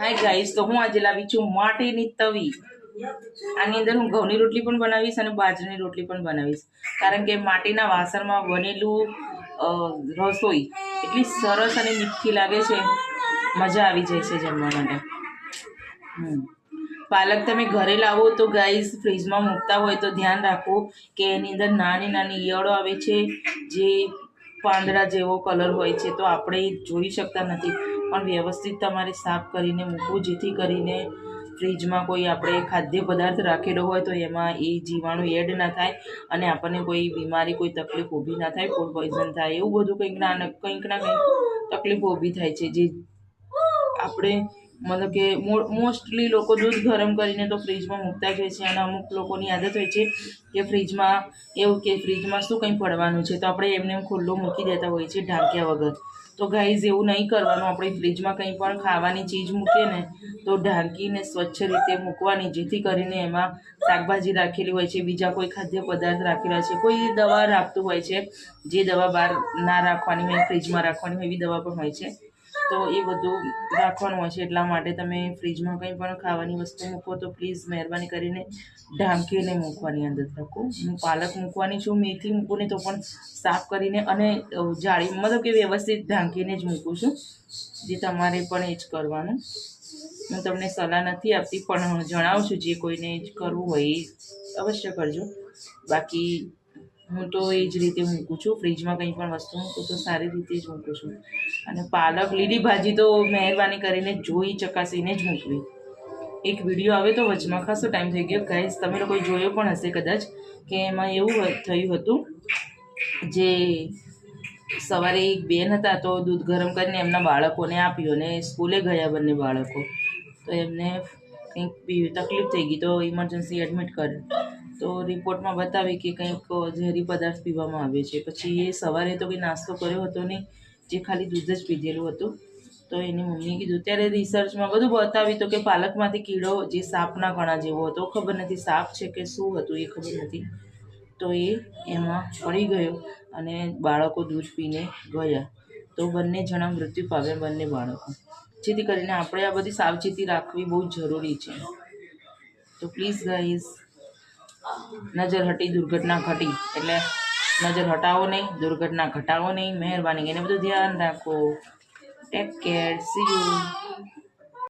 Hi guys, तो हूँ आज लावी छू माटीनी तवी। आनी अंदर हूँ घऊनी रोटली पण बनावीश अने बाजरीनी रोटली पण बनावीश, कारण के माटीना वासणमां बनेलू रसोई એટલી સરસ અને મીઠી લાગે છે, મજા આવી જાય છે જમવા માટે। પાલક તમે ઘરે લાવો તો ગાઈસ ફ્રીજમાં મૂકતા હોય તો ધ્યાન રાખો કે એની અંદર નાની નાની ઈયળો આવે છે, જે પાંદડા જેવો કલર હોય છે, તો આપણે જોઈ શકતા નથી। પણ વ્યવસ્થિત તમારે સાફ કરીને મૂકવું, જેથી કરીને ફ્રીજમાં કોઈ આપણે ખાદ્ય પદાર્થ રાખેલો હોય તો એમાં એ જીવાણુ એડ ના થાય અને આપણને કોઈ બીમારી, કોઈ તકલીફ ઊભી ના થાય, ફૂડ પોઈઝન થાય, એવું બધું કંઈક ના કંઈક તકલીફો ઊભી થાય છે। જે આપણે मतलब કે મોસ્ટલી લોકો દૂધ ગરમ કરીને તો ફ્રીજમાં મૂકતા જ હોય છે, અને અમુક લોકોની આદત હોય છે કે ફ્રીજમાં એવું કે ફ્રીજમાં શું કંઈ પડવાનું છે, તો આપણે એમને ખુલ્લું મૂકી દેતા હોય છે ઢાંક્યા વગર। તો ગાઈઝ એવું નહીં કરવાનું। આપણે ફ્રીજમાં કંઈ પણ ખાવાની ચીજ મૂકીએ ને તો ઢાંકીને સ્વચ્છ રીતે મૂકવાની, જેથી કરીને એમાં શાકભાજી રાખેલી હોય છે, બીજા કોઈ ખાદ્ય પદાર્થ રાખેલા છે, કોઈ દવા રાખતું હોય છે, જે દવા બહાર ના રાખવાની હોય, ફ્રીજમાં રાખવાની હોય એવી દવા પણ હોય છે, તો એ બધું રાખવાનું હોય છે। એટલા માટે તમે ફ્રીજમાં કંઈ પણ ખાવાની વસ્તુ મૂકો તો પ્લીઝ મહેરબાની કરીને ઢાંકીને મૂકવાની અંદર રાખો। હું પાલક મૂકવાની છું, મેથી મૂકું ને તો પણ સાફ કરીને અને જાળી મતલબ કે વ્યવસ્થિત ઢાંકીને જ મૂકું છું, જે તમારે પણ એ જ કરવાનું। હું તમને સલાહ નથી આપતી, પણ જણાવું છું, જે કોઈને જ કરવું હોય એ અવશ્ય કરજો। બાકી હું તો એ જ રીતે મૂકું છું, ફ્રીજમાં કંઈ પણ વસ્તુ મૂકું તો સારી રીતે જ મૂકું છું। અને પાલક, લીલી ભાજી તો મહેરબાની કરીને જોઈ ચકાસીને જ મૂકવી। એક વિડીયો આવે તો વચમાં ખાસો ટાઈમ થઈ ગયો ગાઈસ, તમે લોકોએ જોયો પણ હશે કદાચ, કે એમાં એવું થયું હતું, જે સવારે એક બેન હતા તો દૂધ ગરમ કરીને એમના બાળકોને આપ્યું અને સ્કૂલે ગયા બંને બાળકો, તો એમને કંઈક તકલીફ થઈ ગઈ તો ઇમરજન્સી એડમિટ કરે, તો રિપોર્ટમાં બતાવી કે કંઈક ઝેરી પદાર્થ પીવામાં આવે છે। પછી એ સવારે તો કંઈ નાસ્તો કર્યો હતો નહીં, જે ખાલી દૂધ જ પીધેલું હતું। તો એની મમ્મીએ કીધું, ત્યારે રિસર્ચમાં બધું બતાવ્યું તો કે પાલકમાંથી કીડો જે સાપના કણા જેવો હતો, ખબર નથી સાપ છે કે શું હતું એ ખબર નથી, તો એ એમાં પડી ગયો અને બાળકો દૂધ પીને ગયા, તો બંને જણા મૃત્યુ પામ્યા, બંને બાળકો। જેથી કરીને આપણે આ બધી સાવચેતી રાખવી બહુ જરૂરી છે। તો પ્લીઝ ગાઈઝ, નજર હટી દુર્ઘટના ઘટી, એટલે નજર હટાવો નહીં, દુર્ઘટના ઘટાવો નહીં, મહેરબાની કરીને બધું ધ્યાન રાખો। Take care, C you.